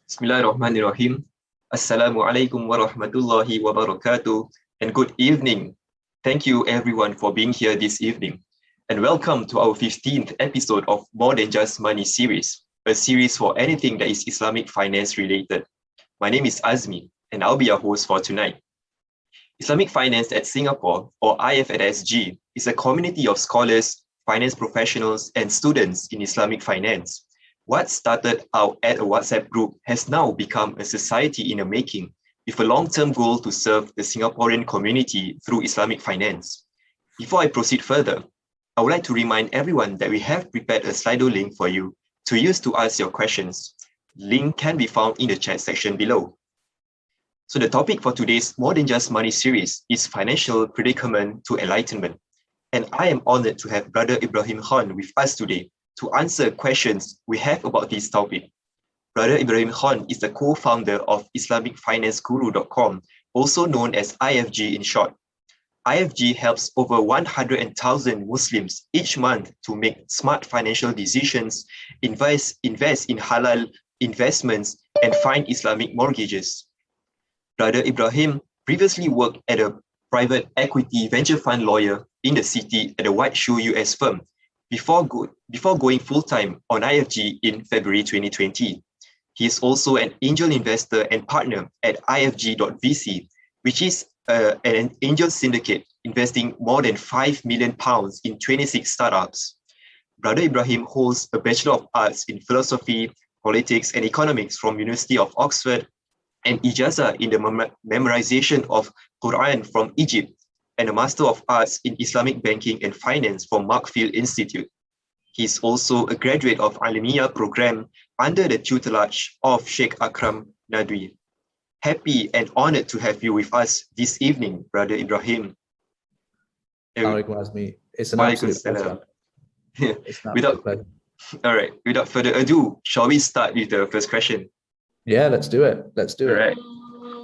Bismillahirrahmanirrahim. Assalamualaikum warahmatullahi wabarakatuh, and good evening. Thank you everyone for being here this evening, and welcome to our 15th episode of More Than Just Money series, a series for anything that is Islamic finance related. My name is Azmi, and I'll be your host for tonight. Islamic Finance at Singapore, or IF@SG, is a community of scholars, finance professionals, and students in Islamic finance. What started out at a WhatsApp group has now become a society in the making, with a long-term goal to serve the Singaporean community through Islamic finance. Before I proceed further, I would like to remind everyone that we have prepared a Slido link for you to use to ask your questions. Link can be found in the chat section below. So the topic for today's More Than Just Money series is Financial Predicament to Enlightenment. And I am honored to have Brother Ibrahim Khan with us today to answer questions we have about this topic. Brother Ibrahim Khan is the co-founder of IslamicFinanceGuru.com, also known as IFG in short. IFG helps over 100,000 Muslims each month to make smart financial decisions, invest in halal investments, and find Islamic mortgages. Brother Ibrahim previously worked at a private equity venture fund lawyer in the city at a White Shoe US firm, before going full-time on IFG in February 2020. He is also an angel investor and partner at IFG.VC, which is an angel syndicate investing more than £5 million in 26 startups. Brother Ibrahim holds a Bachelor of Arts in Philosophy, Politics and Economics from University of Oxford, and Ijazah in the memorization of Quran from Egypt, and a Master of Arts in Islamic Banking and Finance from Markfield Institute. He is also a graduate of Alamiah program under the tutelage of Sheikh Akram Nadwi. Happy and honored to have you with us this evening, Brother Ibrahim. It's an absolute pleasure. All right, without further ado, shall we start with the first question? Yeah, let's do it. All right.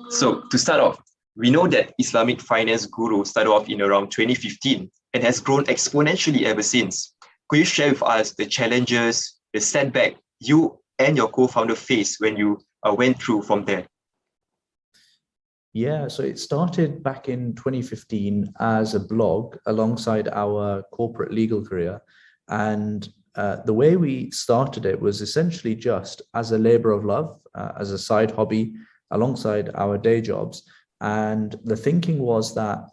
So to start off, we know that Islamic Finance Guru started off in around 2015 and has grown exponentially ever since. Could you share with us the challenges, the setback you and your co-founder faced when you went through from there? Yeah, so it started back in 2015 as a blog alongside our corporate legal career. And the way we started it was essentially just as a labor of love, as a side hobby alongside our day jobs. And the thinking was that,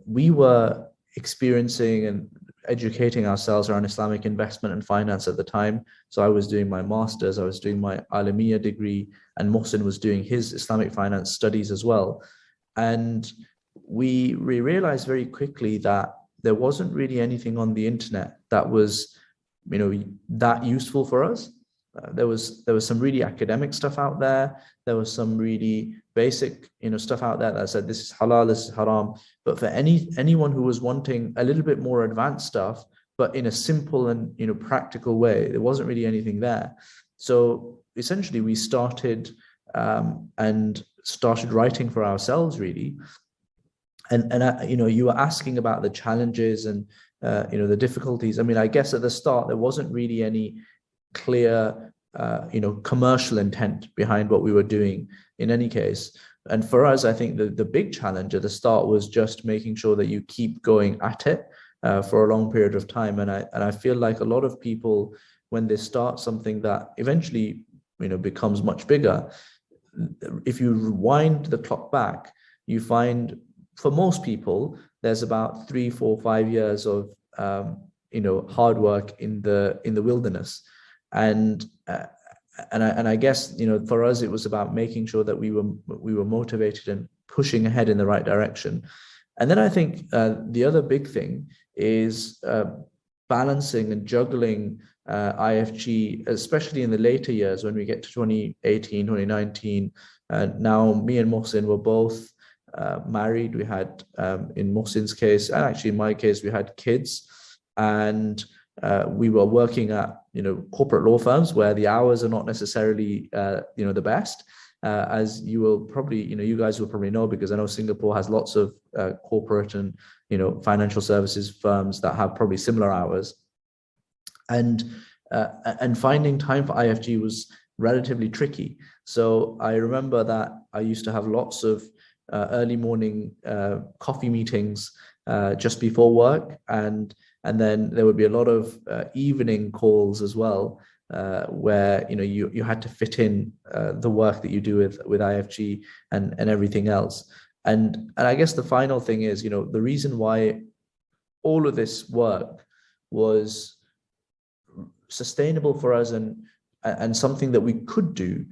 we were experiencing and educating ourselves around Islamic investment and finance at the time. So I was doing my master's, I was doing my Alamiya degree, and Mohsin was doing his Islamic finance studies as well. And we realized very quickly that there wasn't really anything on the internet that was, that useful for us. There was some really academic stuff out there. There was some really basic, stuff out there that said this is halal, this is haram. But for anyone who was wanting a little bit more advanced stuff, but in a simple and practical way, there wasn't really anything there. So essentially, we started writing for ourselves, really. And you were asking about the challenges and the difficulties. I mean, I guess at the start there wasn't really any clear commercial intent behind what we were doing in any case. And for us, I think the big challenge at the start was just making sure that you keep going at it for a long period of time. And I feel like a lot of people, when they start something that eventually becomes much bigger, if you rewind the clock back, you find for most people there's about 3, 4, 5 years of hard work in the wilderness. And I guess for us it was about making sure that we were motivated and pushing ahead in the right direction. And then I think the other big thing is balancing and juggling IFG, especially in the later years when we get to 2018, 2019. Now me and Mohsin were both married. We had, in Mohsin's case, and actually in my case, we had kids, and we were working at corporate law firms where the hours are not necessarily the best, as you will probably you guys will probably know, because I know Singapore has lots of corporate and financial services firms that have probably similar hours, and finding time for IFG was relatively tricky. So I remember that I used to have lots of early morning coffee meetings just before work, and then there would be a lot of evening calls as well, where you had to fit in the work that you do with IFG and everything else. And I guess the final thing is, the reason why all of this work was sustainable for us and something that we could do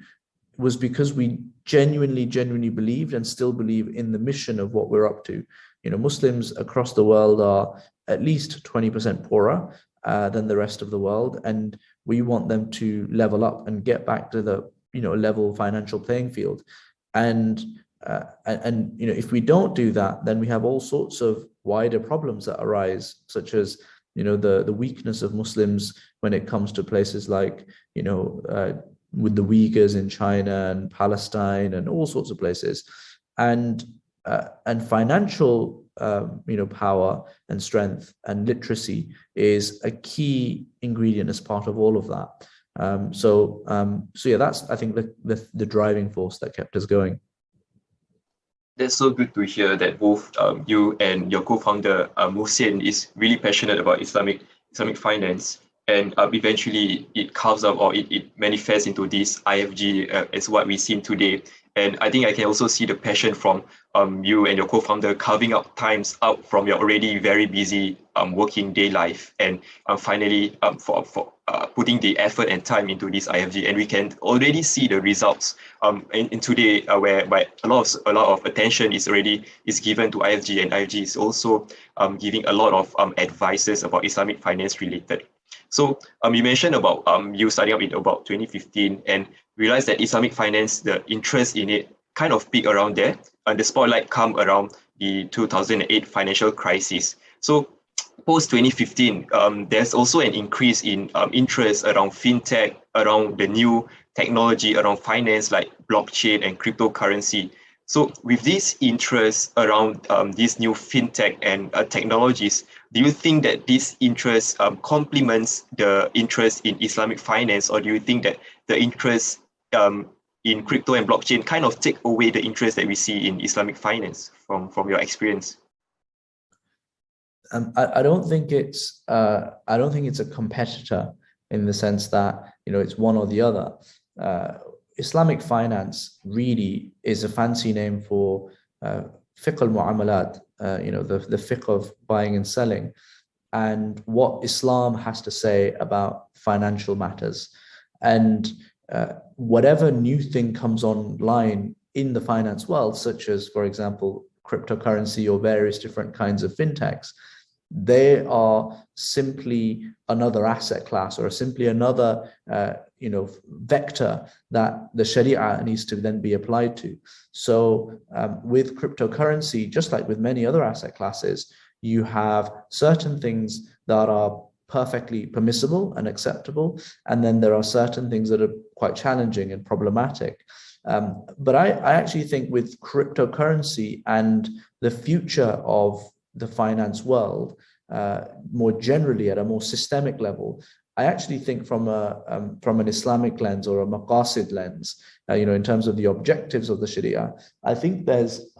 was because we genuinely believed and still believe in the mission of what we're up to. Muslims across the world are at least 20% poorer than the rest of the world, and we want them to level up and get back to the level financial playing field. And if we don't do that, then we have all sorts of wider problems that arise, such as the weakness of Muslims when it comes to places like with the Uyghurs in China and Palestine and all sorts of places, and financial power and strength and literacy is a key ingredient as part of all of that. So yeah, that's, I think, the driving force that kept us going. That's so good to hear that both you and your co-founder Mohsen is really passionate about Islamic finance, and eventually it carves out, or it manifests into this IFG as what we've seen today. And I think I can also see the passion from you and your co-founder carving out times out from your already very busy working day life, and finally for putting the effort and time into this IFG. And we can already see the results in today, where a lot of attention is given to IFG, and IFG is also giving a lot of advices about Islamic finance related. So you mentioned about you starting up in about 2015 and realized that Islamic finance, the interest in it kind of peaked around there, and the spotlight come around the 2008 financial crisis. So post 2015, there's also an increase in interest around fintech, around the new technology, around finance like blockchain and cryptocurrency. So with this interest around these new fintech and technologies, do you think that this interest complements the interest in Islamic finance, or do you think that the interest in crypto and blockchain kind of take away the interest that we see in Islamic finance from your experience? I don't think it's a competitor in the sense that it's one or the other. Islamic finance really is a fancy name for fiqh al-mu'amalat, the fiqh of buying and selling, and what Islam has to say about financial matters. And whatever new thing comes online in the finance world, such as, for example, cryptocurrency or various different kinds of fintechs, they are simply another asset class, or simply another vector that the Sharia needs to then be applied to. So with cryptocurrency, just like with many other asset classes, you have certain things that are perfectly permissible and acceptable, and then there are certain things that are quite challenging and problematic. But I actually think with cryptocurrency and the future of the finance world, more generally at a more systemic level, I actually think from an Islamic lens or a maqasid lens, in terms of the objectives of the Sharia, I think there's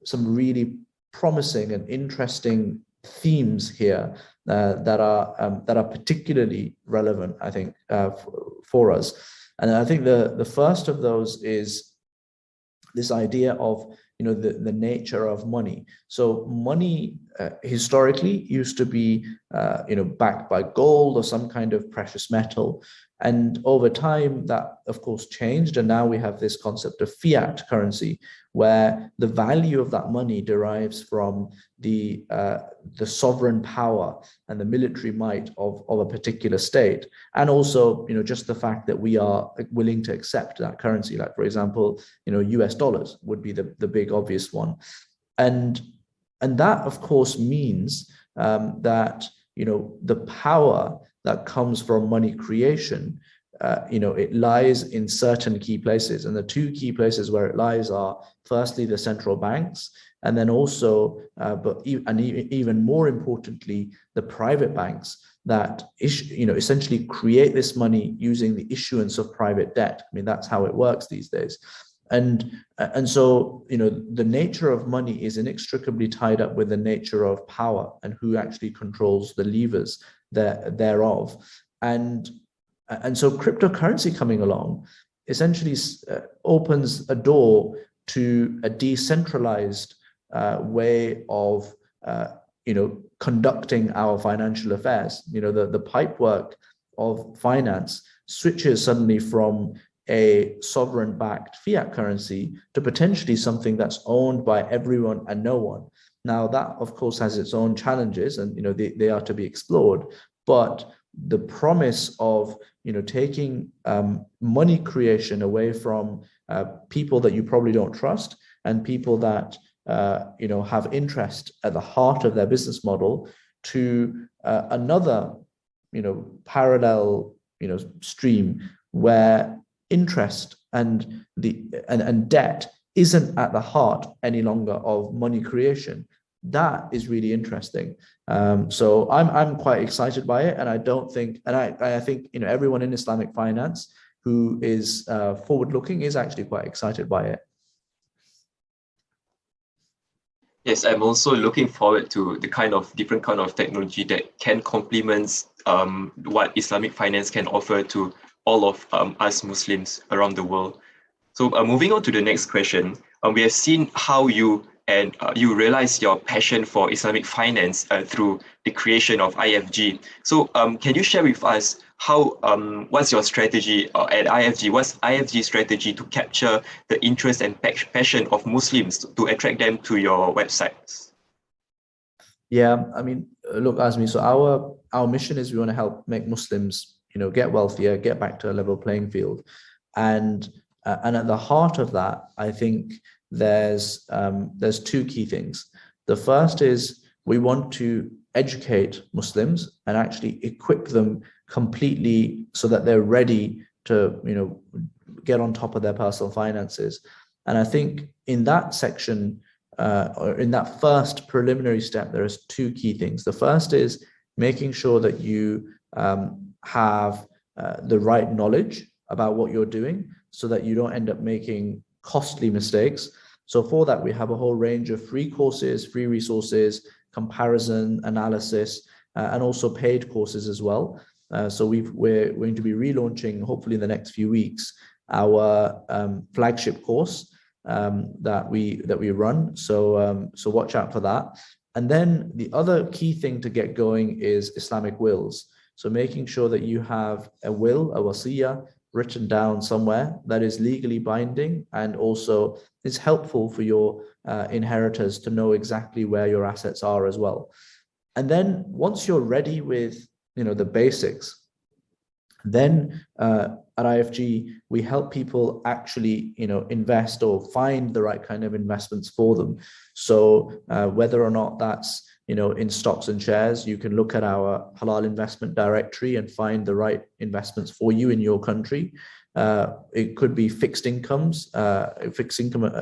some really promising and interesting themes here that are particularly relevant, I think, for us. And I think the first of those is this idea of the nature of money. So money historically used to be backed by gold or some kind of precious metal, and over time that of course changed, and now we have this concept of fiat currency, where the value of that money derives from the sovereign power and the military might of a particular state, and also just the fact that we are willing to accept that currency. Like, for example, US dollars would be the big obvious one, and that of course means that the power that comes from money creation, it lies in certain key places. And the two key places where it lies are, firstly, the central banks, and then also, even more importantly, the private banks. that essentially create this money using the issuance of private debt. I mean, that's how it works these days. And so, the nature of money is inextricably tied up with the nature of power and who actually controls the levers thereof. And so cryptocurrency coming along essentially opens a door to a decentralized way of conducting our financial affairs. The pipework of finance switches suddenly from a sovereign-backed fiat currency to potentially something that's owned by everyone and no one. Now, that of course has its own challenges, and they are to be explored. But the promise of taking money creation away from people that you probably don't trust and people that have interest at the heart of their business model to another parallel stream where interest and debt isn't at the heart any longer of money creation. That is really interesting. So I'm quite excited by it, and I think everyone in Islamic finance who is forward-looking is actually quite excited by it. Yes, I'm also looking forward to the different kind of technology that can complement what Islamic finance can offer to all of us Muslims around the world. So moving on to the next question, we have seen how you realize your passion for Islamic finance through the creation of IFG. So can you share with us what's your strategy at IFG? What's IFG's strategy to capture the interest and passion of Muslims to attract them to your websites? Yeah, I mean, look, Azmi, so our mission is we want to help make Muslims, get wealthier, get back to a level playing field. And at the heart of that, I think there's two key things. The first is we want to educate Muslims and actually equip them completely so that they're ready to get on top of their personal finances. And I think in that section, or in that first preliminary step, there is two key things. The first is making sure that you have the right knowledge about what you're doing so that you don't end up making costly mistakes. So for that, we have a whole range of free courses, free resources, comparison, analysis, and also paid courses as well. So we're going to be relaunching, hopefully in the next few weeks, our flagship course that we run. So watch out for that. And then the other key thing to get going is Islamic Wills. So making sure that you have a will, a wasiyah, written down somewhere that is legally binding and also is helpful for your inheritors to know exactly where your assets are as well. And then once you're ready with the basics, then at IFG we help people actually invest or find the right kind of investments for them. So whether or not that's in stocks and shares, you can look at our Halal investment directory and find the right investments for you in your country. It could be fixed income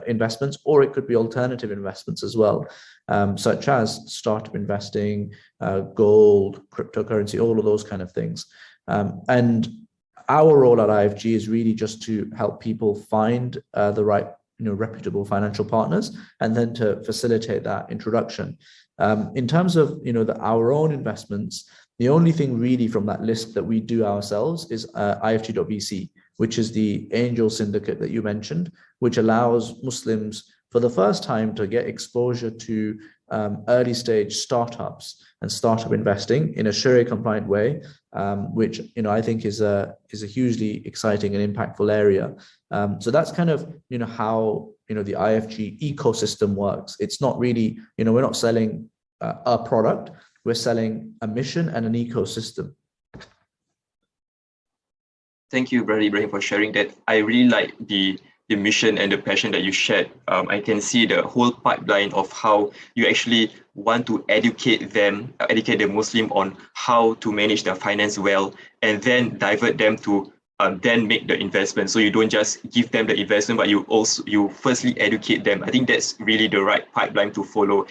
investments, or it could be alternative investments as well, such as startup investing, gold, cryptocurrency, all of those kind of things. And our role at IFG is really just to help people find the right reputable financial partners and then to facilitate that introduction. In terms of our own investments, the only thing really from that list that we do ourselves is IFG.VC, which is the angel syndicate that you mentioned, which allows Muslims for the first time to get exposure to early stage startups and startup investing in a Sharia compliant way, which I think is a hugely exciting and impactful area. So that's kind of how the IFG ecosystem works. It's not really we're not selling a product, we're selling a mission and an ecosystem. Thank you, Brother Ibrahim, for sharing that. I really like the mission and the passion that you shared. I can see the whole pipeline of how you actually want to educate the Muslim on how to manage their finance well, and then divert them to then make the investment. So you don't just give them the investment, but you firstly educate them. I think that's really the right pipeline to follow,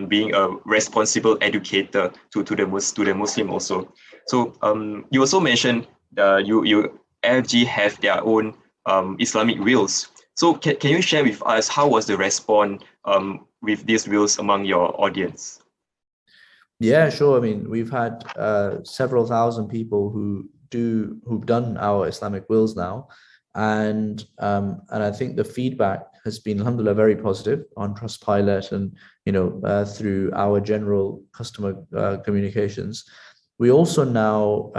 being a responsible educator to the Muslim also. So you also mentioned you IFG have their own Islamic Wills. So can you share with us how was the response with these wills among your audience? Yeah, sure. I mean, we've had several thousand people who've done our Islamic Wills now, and I think the feedback has been, alhamdulillah, very positive on Trustpilot and through our general customer communications. We also now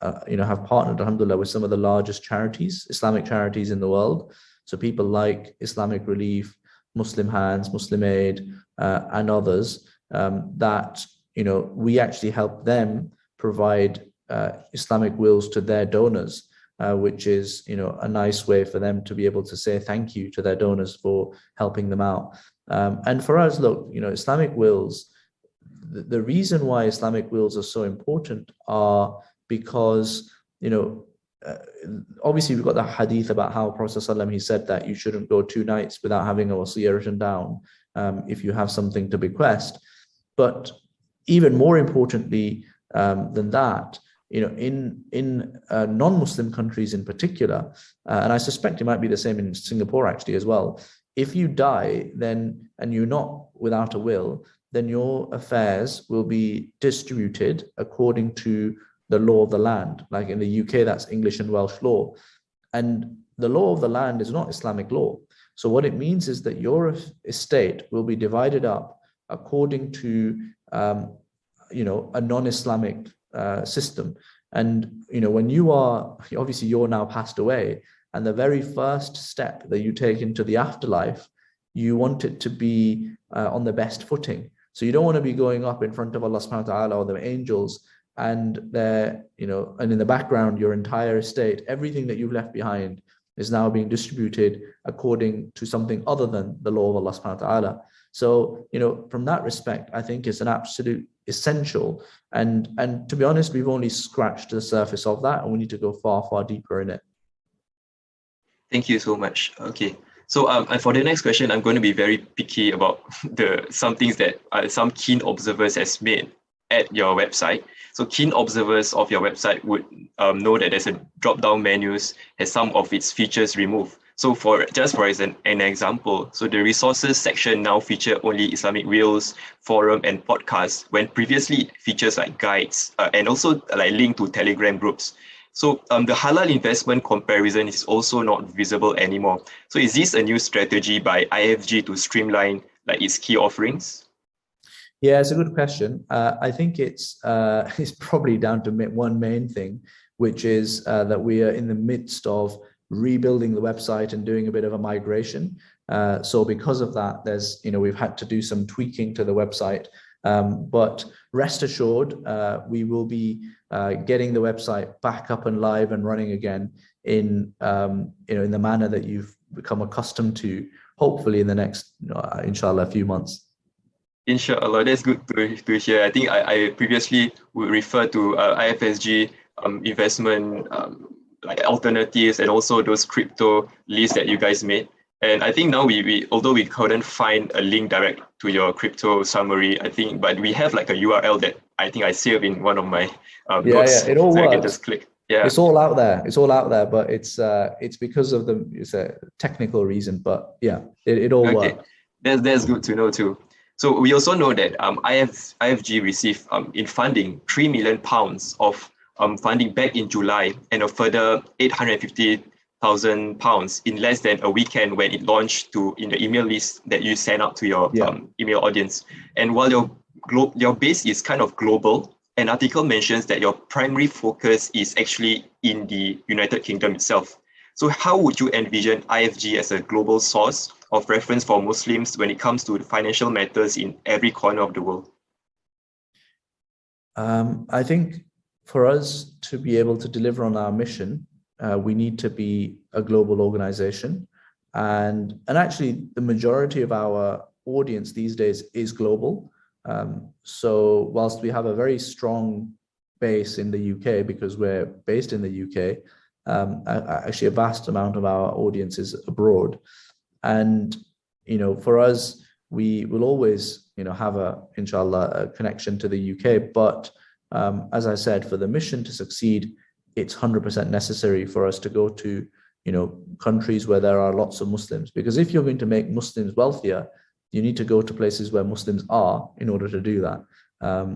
have partnered, alhamdulillah, with some of the largest charities, Islamic charities in the world. So people like Islamic Relief, Muslim Hands, Muslim Aid, and others that we actually help them provide Islamic wills to their donors, which is a nice way for them to be able to say thank you to their donors for helping them out. And for us, look, Islamic wills, the reason why Islamic wills are so important are because obviously we've got the hadith about how Prophet ﷺ, he said that you shouldn't go 2 nights without having a wasiyah written down if you have something to bequest. But even more importantly than that, in non-Muslim countries in particular, and I suspect it might be the same in Singapore actually as well, if you die then and you're not without a will, then your affairs will be distributed according to the law of the land. Like in the UK, that's English and Welsh law. And the law of the land is not Islamic law. So what it means is that your estate will be divided up according to a non-Islamic system. And when you're now passed away, and the very first step that you take into the afterlife, you want it to be on the best footing. So you don't want to be going up in front of Allah subhanahu wa ta'ala or the angels, and and in the background, your entire estate, everything that you've left behind is now being distributed according to something other than the law of Allah subhanahu wa ta'ala. So, from that respect, I think it's an absolute essential. And to be honest, we've only scratched the surface of that, and we need to go far, far deeper in it. Thank you so much. Okay. So and for the next question, I'm going to be very picky about some things that some keen observers has made at your website. So keen observers of your website would know that there's a drop-down menus, has some of its features removed. So for an example, so the resources section now feature only Islamic Wills, forum, and podcasts, when previously features like guides and also like link to Telegram groups. So the halal investment comparison is also not visible anymore. So is this a new strategy by IFG to streamline like its key offerings? Yeah, it's a good question. I think it's probably down to one main thing, which is that we are in the midst of rebuilding the website and doing a bit of a migration. So because of that, we've had to do some tweaking to the website. But rest assured, we will be getting the website back up and live and running again in the manner that you've become accustomed to, hopefully in the next, inshallah, a few months. Inshallah, that's good to hear. I think I previously would refer to IFSG investment like alternatives and also those crypto lists that you guys made. And I think now we although we couldn't find a link direct to your crypto summary, but we have like a URL that I think I saved in one of my notes. Yeah, it all so works. I can just click. Yeah, it's all out there. But it's because of it's a technical reason. But yeah, it all works. That's good to know too. So we also know that IFG received in funding £3 million of funding back in July, and a further £850,000 in less than a weekend when it launched in the email list that you sent out to your email audience. And while your base is kind of global, an article mentions that your primary focus is actually in the United Kingdom itself. So how would you envision IFG as a global source of reference for Muslims when it comes to financial matters in every corner of the world? I think for us to be able to deliver on our mission, we need to be a global organization. And actually, the majority of our audience these days is global. So whilst we have a very strong base in the UK, because we're based in the UK, actually a vast amount of our audience is abroad. And, for us, we will always, have inshallah, a connection to the UK, but as I said, for the mission to succeed, it's 100% necessary for us to go to, countries where there are lots of Muslims. Because if you're going to make Muslims wealthier, you need to go to places where Muslims are in order to do that.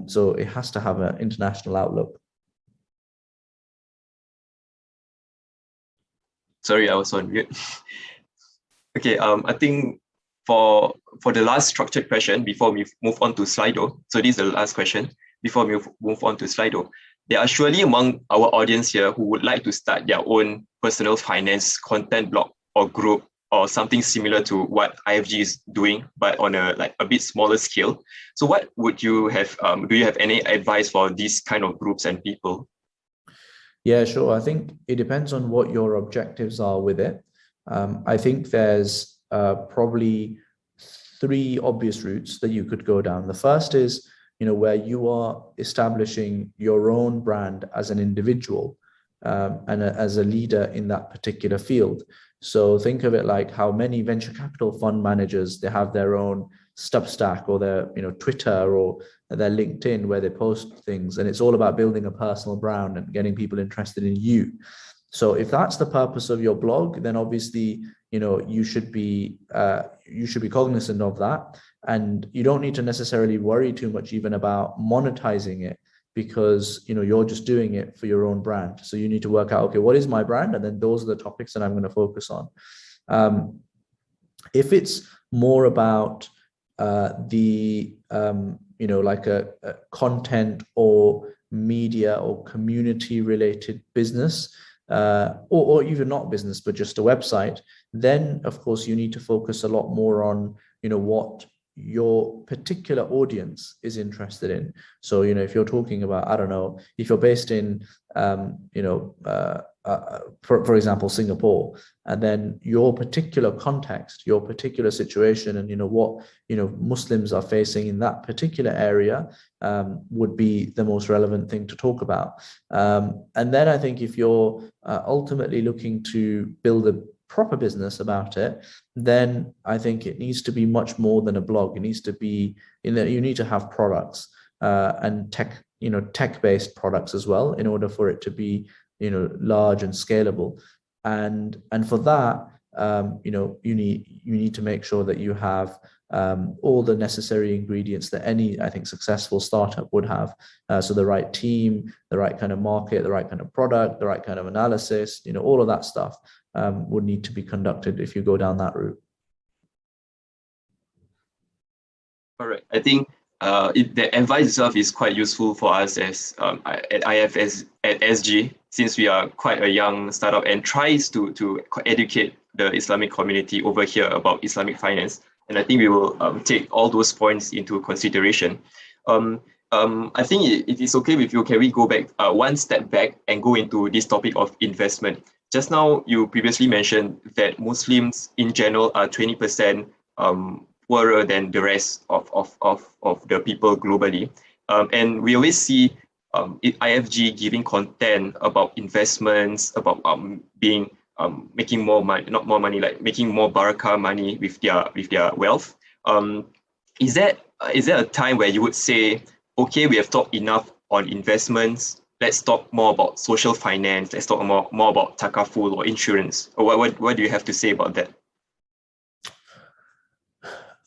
So it has to have an international outlook. Sorry, I was on mute. Okay, I think for the last structured question before we move on to Slido, so this is the last question before we move on to Slido. There are surely among our audience here who would like to start their own personal finance content blog or group or something similar to what IFG is doing, but on a bit smaller scale. So what would you have, do you have any advice for these kind of groups and people? Yeah, sure. I think it depends on what your objectives are with it. I think there's probably three obvious routes that you could go down. The first is, where you are establishing your own brand as an individual and as a leader in that particular field. So think of it like how many venture capital fund managers, they have their own Substack or their Twitter or their LinkedIn where they post things, and it's all about building a personal brand and getting people interested in you. So if that's the purpose of your blog, then obviously you should be cognizant of that, and you don't need to necessarily worry too much even about monetizing it, because you're just doing it for your own brand. So you need to work out, okay, what is my brand, and then those are the topics that I'm going to focus on. If it's more about like a content or media or community related business, or even not business, but just a website, then of course you need to focus a lot more on, what your particular audience is interested in. So, if you're talking about, I don't know, if you're based in, for example, Singapore, and then your particular context, your particular situation, and what Muslims are facing in that particular area would be the most relevant thing to talk about. And then I think if you're ultimately looking to build a proper business about it, then I think it needs to be much more than a blog. It needs to be, you need to have products and tech-based products as well in order for it to be large and scalable. And for that, you need to make sure that you have all the necessary ingredients that any, I think, successful startup would have. So the right team, the right kind of market, the right kind of product, the right kind of analysis, all of that stuff would need to be conducted if you go down that route. All right. I think the advice itself is quite useful for us as at IFS at SG, since we are quite a young startup and tries to educate the Islamic community over here about Islamic finance. And I think we will take all those points into consideration. I think it is okay with you. Can we go back one step back and go into this topic of investment? Just now, you previously mentioned that Muslims in general are 20% poorer than the rest of the people globally. And we always see IFG giving content about investments, about making more money, not more money, like making more barakah money with their wealth. Is there a time where you would say, okay, we have talked enough on investments, let's talk more about social finance, let's talk more about takaful or insurance? Or what do you have to say about that?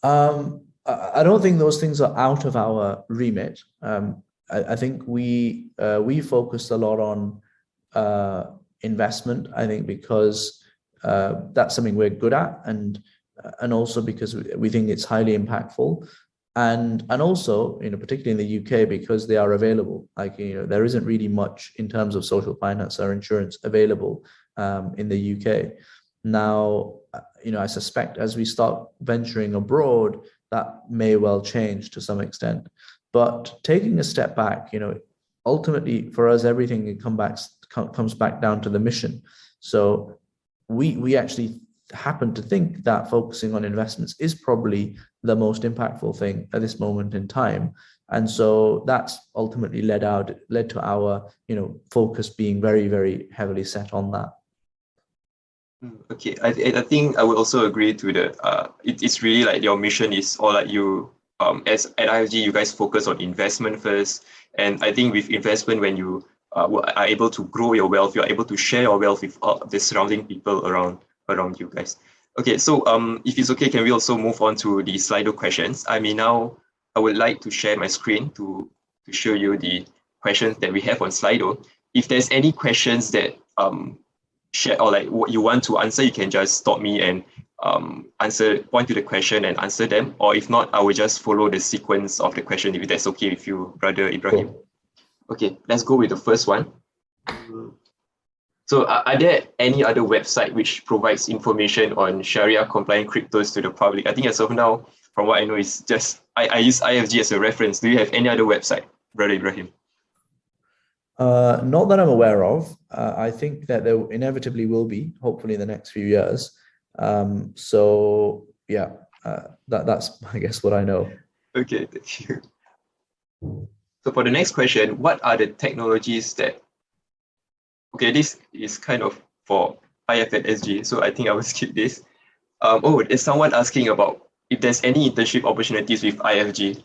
I don't think those things are out of our remit. I think we focused a lot on investment, I think, because that's something we're good at, and also because we think it's highly impactful, and also, particularly in the UK, because they are available. Like, there isn't really much in terms of social finance or insurance available in the UK. Now, I suspect as we start venturing abroad, that may well change to some extent. But taking a step back, ultimately for us, everything comes back down to the mission. So we actually happen to think that focusing on investments is probably the most impactful thing at this moment in time. And so that's ultimately led to our, focus being very, very heavily set on that. Okay, I think I would also agree to the it's really like your mission is all like you as at IFG, you guys focus on investment first, And I think with investment, when you are able to grow your wealth, you are able to share your wealth with the surrounding people around you guys. Okay, so if it's okay, can we also move on to the Slido questions? I would like to share my screen to show you the questions that we have on Slido. If there's any questions that share or like what you want to answer, you can just stop me and point to the question and answer them. Or if not, I will just follow the sequence of the question if that's okay with you, Brother Ibrahim. Cool. Okay, let's go with the first one. So are there any other website which provides information on Sharia compliant cryptos to the public? I think as of now, from what I know, is just I use IFG as a reference. Do you have any other website, Brother Ibrahim? Not that I'm aware of. I think that there inevitably will be, hopefully in the next few years. So yeah, that's I guess what I know. Okay, thank you. So for the next question, what are the technologies that, okay, this is kind of for IF@SG, so I think I will skip this. There's someone asking about if there's any internship opportunities with IFG.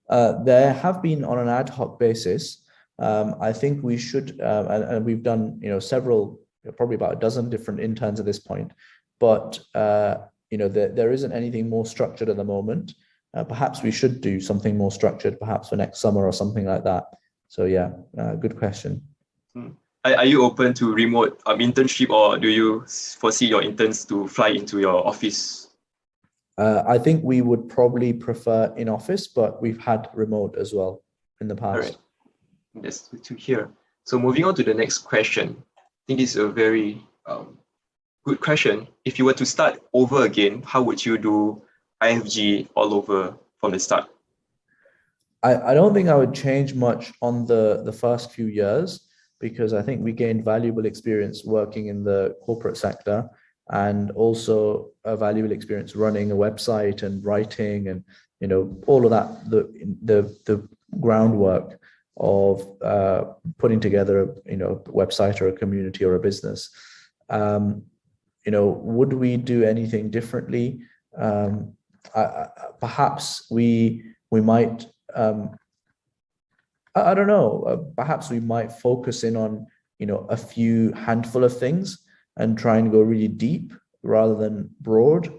There have been on an ad hoc basis. I think we should, and we've done, several, probably about a dozen different interns at this point, but there isn't anything more structured at the moment. Perhaps we should do something more structured, perhaps for next summer or something like that. So yeah, good question. Are you open to remote internship, or do you foresee your interns to fly into your office? I think we would probably prefer in office, but we've had remote as well in the past. All right. That's good to hear. So moving on to the next question. I think this is a very good question. If you were to start over again, how would you do IFG all over from the start? I don't think I would change much on the first few years, because I think we gained valuable experience working in the corporate sector, and also a valuable experience running a website and writing and all of that, the groundwork of putting together a website or a community or a business. Would we do anything differently? Perhaps we might. I don't know. Perhaps we might focus in on a few handful of things and try and go really deep rather than broad.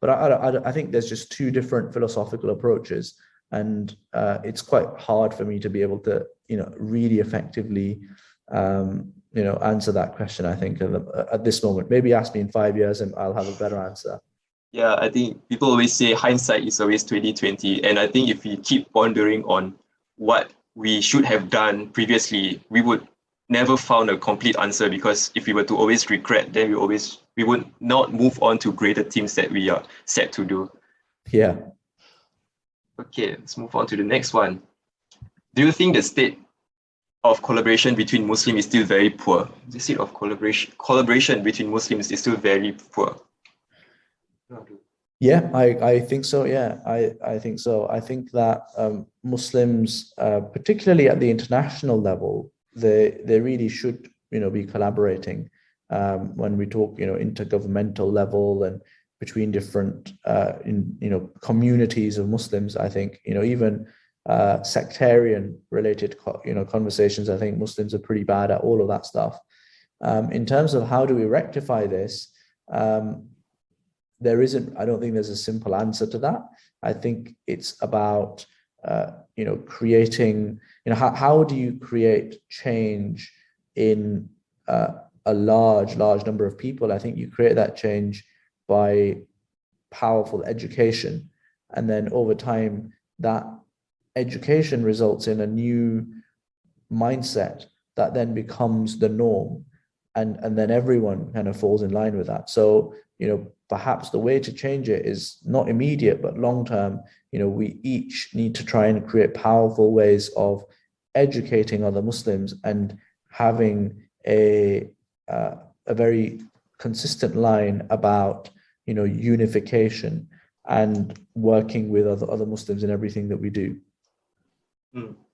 But I think there's just two different philosophical approaches, and it's quite hard for me to be able to really effectively answer that question. I think at this moment, maybe ask me in 5 years and I'll have a better answer. Yeah, I think people always say hindsight is always 20/20, and I think if we keep pondering on what we should have done previously, we would never found a complete answer, because if we were to always regret, then we would not move on to greater things that we are set to do. Yeah. Okay, let's move on to the next one. Do you think the state of collaboration between Muslims is still very poor? The state of collaboration between Muslims is still very poor. Yeah, I think so. Yeah, I think so. I think that Muslims, particularly at the international level, they really should be collaborating when we talk intergovernmental level and between different communities of Muslims. I think even sectarian related conversations, I think Muslims are pretty bad at all of that stuff. In terms of how do we rectify this, I don't think there's a simple answer to that. I think it's about creating, how do you create change in a large number of people? I think you create that change by powerful education, and then over time that education results in a new mindset that then becomes the norm, and then everyone kind of falls in line with that. So perhaps the way to change it is not immediate but long term. We each need to try and create powerful ways of educating other Muslims and having a very consistent line about unification and working with other Muslims in everything that we do.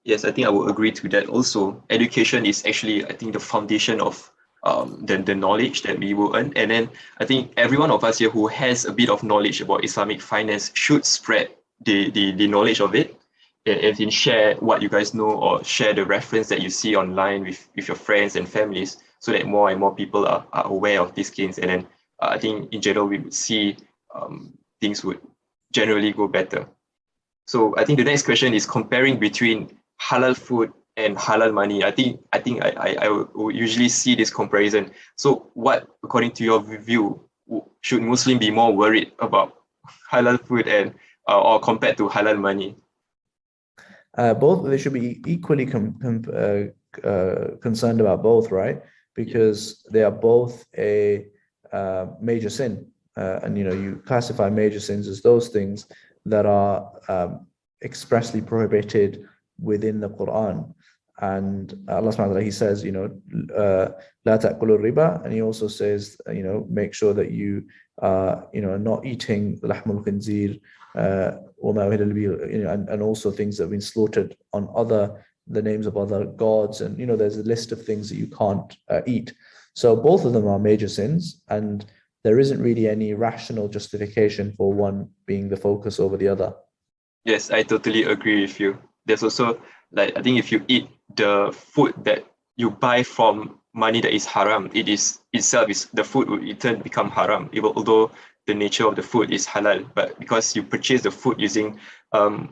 Yes, I think I will agree to that. Also, education is actually, I think, the foundation of the knowledge that we will earn. And then I think every one of us here who has a bit of knowledge about Islamic finance should spread the knowledge of it. and share what you guys know, or share the reference that you see online with your friends and families, so that more and more people are aware of these schemes. And then I think in general we would see things would generally go better. So I think the next question is comparing between halal food and halal money. I would usually see this comparison. So what, according to your view, should Muslim be more worried about halal food and or compared to halal money? Both, they should be equally concerned about both, right? Because they are both a major sin. And you classify major sins as those things that are expressly prohibited within the Quran. And Allah subhanahu wa ta'ala, he says, la ta'kulu riba, and he also says, make sure that you are not eating lahmul khinzir, and also things that have been slaughtered on the names of other gods, and there's a list of things that you can't eat. So both of them are major sins, and there isn't really any rational justification for one being the focus over the other. Yes, I totally agree with you. There's also, like, I think if you eat the food that you buy from money that is haram, it is itself, is the food will in turn become haram, even although the nature of the food is halal. But because you purchase the food using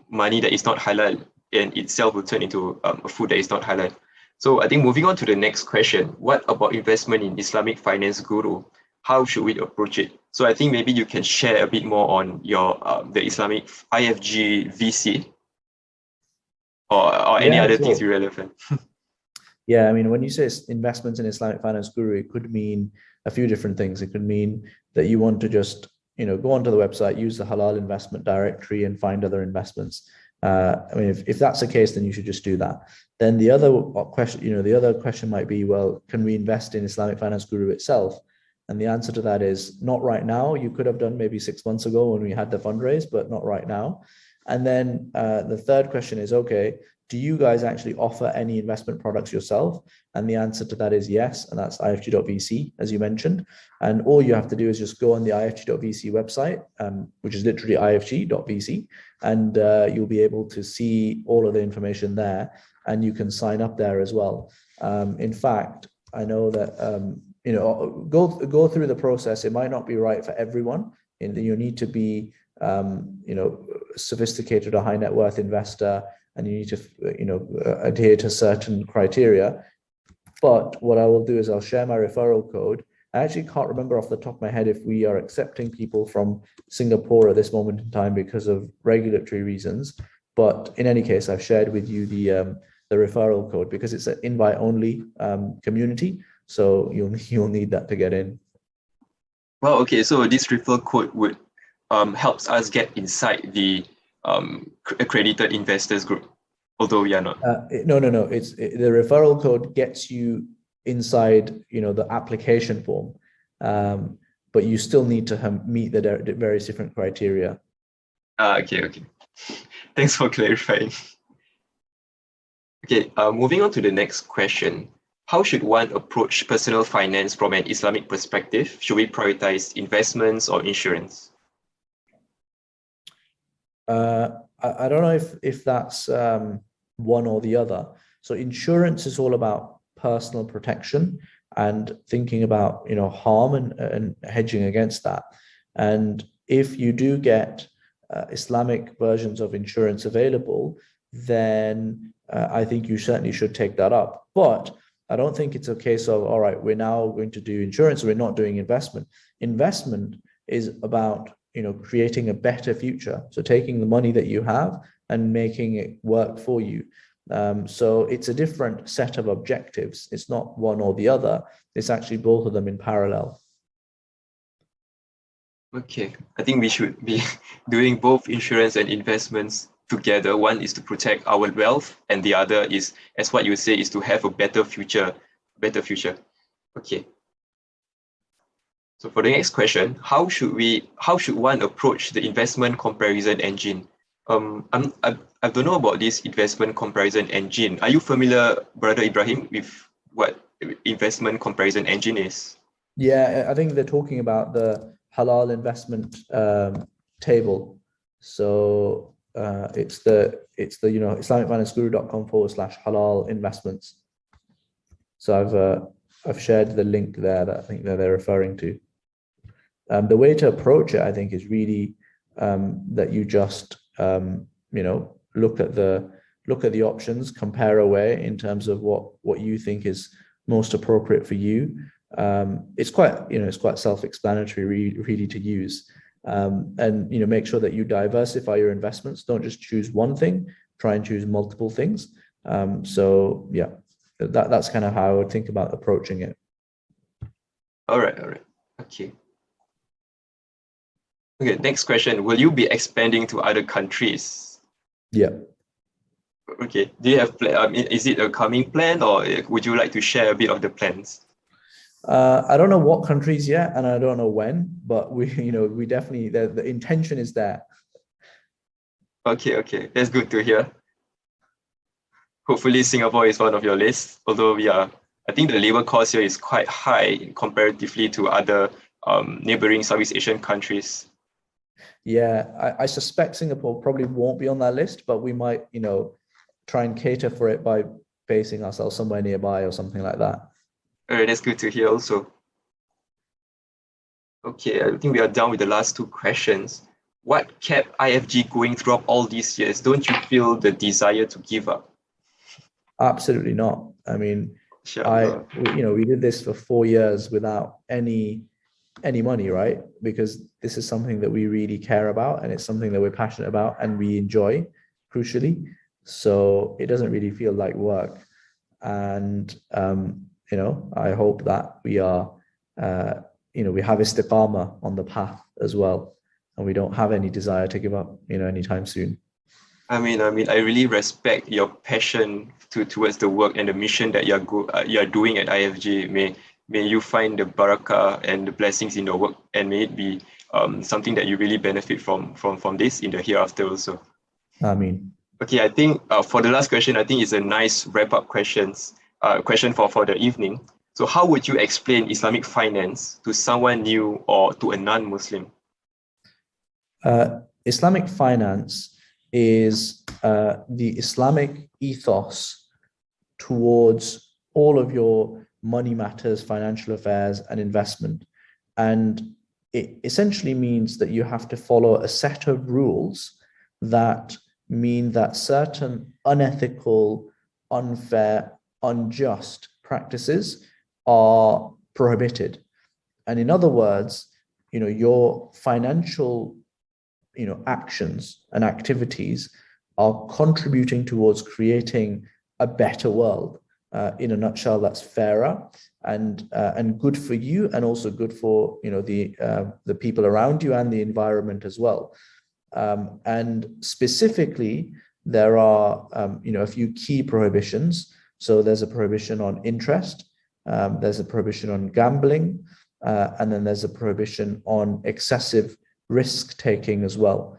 money that is not halal, and itself will turn into a food that is not halal. So I think moving on to the next question, what about investment in Islamic Finance Guru? How should we approach it? So I think maybe you can share a bit more on your the Islamic IFG VC, or any other things relevant. Yeah, I mean, when you say investments in Islamic Finance Guru, it could mean a few different things. It could mean that you want to just, go onto the website, use the Halal investment directory, and find other investments. I mean, if that's the case, then you should just do that. Then the other question might be, well, can we invest in Islamic Finance Guru itself? And the answer to that is not right now. You could have done maybe 6 months ago when we had the fundraise, but not right now. And then the third question is, okay, do you guys actually offer any investment products yourself? And the answer to that is yes, and that's ifg.vc, as you mentioned. And all you have to do is just go on the ifg.vc website, which is literally ifg.vc, and you'll be able to see all of the information there, and you can sign up there as well. In fact, I know that go through the process. It might not be right for everyone, and you need to be sophisticated or high net worth investor, and you need to adhere to certain criteria. But what I will do is I'll share my referral code. I actually can't remember off the top of my head if we are accepting people from Singapore at this moment in time because of regulatory reasons. But in any case, I've shared with you the referral code because it's an invite only community. So you'll need that to get in. Well, okay. So this referral code would helps us get inside the accredited investors group, although we are not. No. The referral code gets you inside, the application form, but you still need to meet the various different criteria. Okay. Thanks for clarifying. Okay, moving on to the next question. How should one approach personal finance from an Islamic perspective? Should we prioritize investments or insurance? I don't know if that's one or the other. So insurance is all about personal protection and thinking about harm and hedging against that. And if you do get Islamic versions of insurance available, then I think you certainly should take that up. But I don't think it's a case of, all right, we're now going to do insurance, we're not doing investment. Investment is about creating a better future. So taking the money that you have and making it work for you. So it's a different set of objectives. It's not one or the other. It's actually both of them in parallel. Okay, I think we should be doing both insurance and investments together. One is to protect our wealth, and the other is, as what you say, is to have a better future. Okay. So for the next question, how should one approach the investment comparison engine? I don't know about this investment comparison engine. Are you familiar, Brother Ibrahim, with what investment comparison engine is? Yeah, I think they're talking about the Halal investment table. So It's the IslamicFinanceGuru.com/halal investments. So I've shared the link there that I think that they're referring to. The way to approach it, I think, is really that you just look at the options, compare away in terms of what you think is most appropriate for you. It's quite self-explanatory, really to use. And make sure that you diversify your investments. Don't just choose one thing. Try and choose multiple things. So yeah, that's kind of how I would think about approaching it. All right. Okay. Next question. Will you be expanding to other countries? Yeah. Okay. Do you have is it a coming plan, or would you like to share a bit of the plans? I don't know what countries yet, and I don't know when, but we definitely, the intention is there. Okay. That's good to hear. Hopefully Singapore is one of your lists, although I think the labor cost here is quite high comparatively to other neighboring Southeast Asian countries. Yeah, I suspect Singapore probably won't be on that list, but we might, try and cater for it by basing ourselves somewhere nearby or something like that. All right, that's good to hear also. Okay, I think we are done with the last two questions. What kept IFG going throughout all these years? Don't you feel the desire to give up? Absolutely not. I mean, Inshallah. we did this for 4 years without any money, right? Because this is something that we really care about, and it's something that we're passionate about and we enjoy, crucially. So it doesn't really feel like work. And I hope that we are we have istiqamah on the path as well, and we don't have any desire to give up anytime soon. I mean, I really respect your passion towards the work and the mission that you're doing at IFG. May you find the barakah and the blessings in your work, and may it be something that you really benefit from this in the hereafter also. Ameen. Okay, I think for the last question, I think it's a nice wrap-up question for the evening. So how would you explain Islamic finance to someone new or to a non-Muslim? Islamic finance is the Islamic ethos towards all of your money matters, financial affairs, and investment. And it essentially means that you have to follow a set of rules that mean that certain unethical, unfair, unjust practices are prohibited. And in other words, your financial actions and activities are contributing towards creating a better world. In a nutshell, that's fairer and good for you, and also good for the people around you and the environment as well. And specifically, there are a few key prohibitions. So there's a prohibition on interest, there's a prohibition on gambling, and then there's a prohibition on excessive risk taking as well.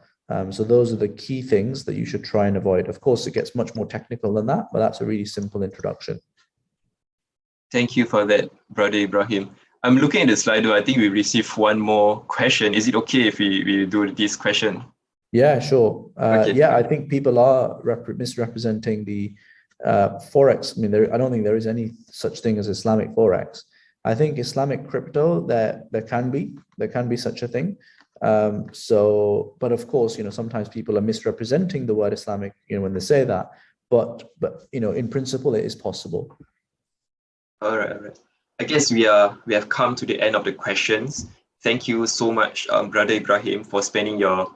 So those are the key things that you should try and avoid. Of course, it gets much more technical than that, but that's a really simple introduction. Thank you for that, Brother Ibrahim. I'm looking at the Slido. I think we received one more question. Is it okay if we do this question? Yeah, sure. Okay. Yeah, I think people are misrepresenting the Forex. I mean, I don't think there is any such thing as Islamic Forex. I think Islamic crypto, there can be such a thing. But of course, sometimes people are misrepresenting the word Islamic, when they say that, but in principle, it is possible. All right. I guess we have come to the end of the questions. Thank you so much, Brother Ibrahim, for spending your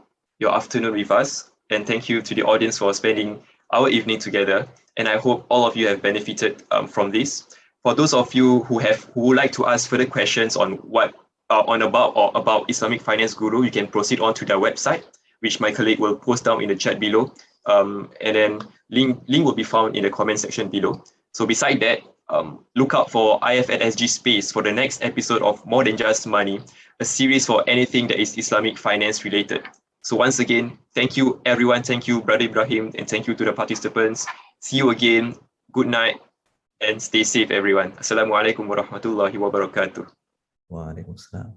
afternoon with us, and thank you to the audience for spending our evening together. And I hope all of you have benefited from this. For those of you who would like to ask further questions on about Islamic Finance Guru, you can proceed on to their website, which my colleague will post down in the chat below. And then link will be found in the comment section below. So beside that, look out for IF@SG Space for the next episode of More Than Just Money, a series for anything that is Islamic finance related. So once again, thank you everyone. Thank you, Brother Ibrahim, and thank you to the participants. See you again. Good night and stay safe, everyone. Assalamualaikum warahmatullahi wabarakatuh. Wa alaikum salam.